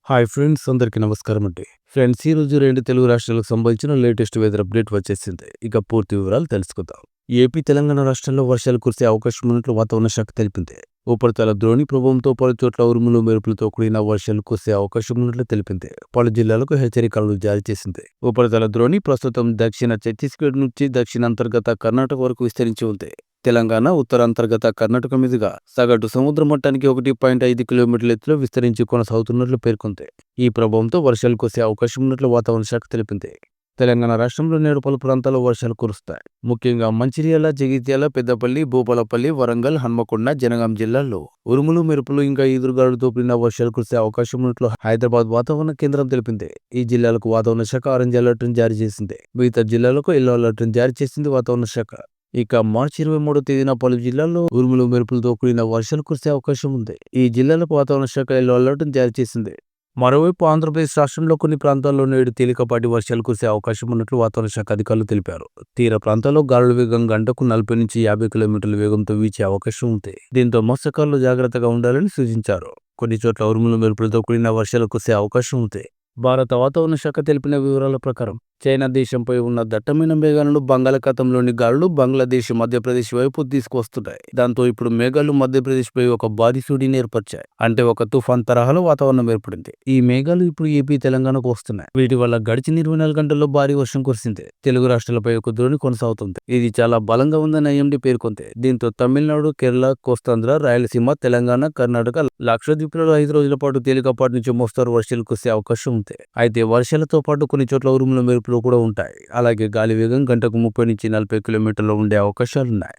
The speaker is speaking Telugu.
హాయ్ ఫ్రెండ్స్, అందరికీ నమస్కారం అండి. ఫ్రెండ్స్, ఈ రోజు 2 తెలుగు రాష్ట్రాలకు సంబంధించిన లేటెస్ట్ వెదర్ అప్డేట్ వచ్చేసింది. ఇక పూర్తి వివరాలు తెలుసుకుందాం. ఏపీ, తెలంగాణ రాష్ట్రాల్లో వర్షాలు కురిసే అవకాశం ఉన్నట్లు వాతావరణ శాఖ తెలిపింది. ఉపరితల ద్రోణి ప్రభావంతో పలు చోట్ల ఉరుములు మెరుపులతో కూడిన వర్షాలు కురిసే అవకాశం ఉన్నట్లు తెలిపింది. పలు జిల్లాలకు హెచ్చరికలు జారీ చేసింది. ఉపరితల ద్రోణి ప్రస్తుతం దక్షిణ ఛత్తీస్గఢ్ నుంచి దక్షిణ అంతర్గత కర్ణాటక వరకు విస్తరించి ఉంది. తెలంగాణ, ఉత్తర అంతర్గత కర్ణాటక మీదుగా సగటు సముద్ర మట్టానికి 1.5 కిలోమీటర్ల ఎత్తులో విస్తరించి కొనసాగుతున్నట్లు పేర్కొంది. ఈ ప్రభావంతో వర్షాలు కురిసే అవకాశం ఉన్నట్లు వాతావరణ శాఖ తెలిపింది. తెలంగాణ రాష్ట్రంలో నేడు పలు ప్రాంతాల్లో వర్షాలు కురుస్తాయి. ముఖ్యంగా మంచిర్యాల, జగిత్యాల, పెద్దపల్లి, భూపాలపల్లి, వరంగల్, హన్మకొండ, జనగాం జిల్లాల్లో ఉరుములు, మెరుపులు ఇంకా ఈదురుగాలులతో కూడిన వర్షాలు కురిసే అవకాశం ఉన్నట్లు హైదరాబాద్ వాతావరణ కేంద్రం తెలిపింది. ఈ జిల్లాలకు వాతావరణ శాఖ ఆరెంజ్ అలర్ట్ జారీ చేసింది. మిగతా జిల్లాలకు ఎల్లో అలర్ట్ జారీ చేసింది వాతావరణ శాఖ. ఇక మార్చి 23వ తేదీన పలు జిల్లాల్లో ఉరుములు, మెరుపులతో కూడిన వర్షాలు కురిసే అవకాశం ఉంది. ఈ జిల్లాలకు వాతావరణ శాఖ ఎల్లో అలర్ట్ జారీ చేసింది. మరోవైపు ఆంధ్రప్రదేశ్ రాష్ట్రంలో కొన్ని ప్రాంతాల్లో నేడు తేలికపాటి వర్షాలు కురిసే అవకాశం ఉన్నట్లు వాతావరణ శాఖ అధికారులు తెలిపారు. తీర ప్రాంతాల్లో గాలుల వేగం గంటకు 40 నుంచి 50 కిలోమీటర్ల వేగంతో వీచే అవకాశం ఉంది. దీంతో మత్స్యకారులు జాగ్రత్తగా ఉండాలని సూచించారు. కొన్ని చోట్ల ఉరుములు, మెరుపులతో కూడిన వర్షాలు కురిసే అవకాశం ఉంది. భారత వాతావరణ శాఖ తెలిపిన వివరాల ప్రకారం చైనా దేశంపై ఉన్న దట్టమైన మేఘాలను బంగాళాఖాతంలోని గాలులు బంగ్లాదేశ్, మధ్యప్రదేశ్ వైపు తీసుకువస్తున్నాయి. దాంతో ఇప్పుడు మేఘాలు మధ్యప్రదేశ్పై ఒక భారీ సుడిని ఏర్పరిచాయి. అంటే ఒక తుఫాన్ తరహాలో వాతావరణం ఏర్పడింది. ఈ మేఘాలు ఇప్పుడు ఏపీ, తెలంగాణకు వస్తున్నాయి. వీటి వల్ల గడిచిన 24 గంటల్లో భారీ వర్షం కురిసింది. తెలుగు రాష్ట్రాలపై ఒక ద్రోణి కొనసాగుతుంది. ఇది చాలా బలంగా ఉందని ఐఎండీ పేర్కొంది. దీంతో తమిళనాడు, కేరళ, కోస్తాంధ్ర, రాయలసీమ, తెలంగాణ, కర్ణాటక, లక్షద్వీప్లలో 5 రోజుల పాటు తేలికపాటి నుంచి మోస్తారు వర్షాలు కురిసే అవకాశం ఉంది. అయితే వర్షాలతో పాటు కొన్ని చోట్ల ఉరుములు, మెరుపులు కూడా ఉంటాయి. అలాగే గాలి వేగం గంటకు 30 నుంచి 40 కిలోమీటర్లు ఉండే అవకాశాలున్నాయి.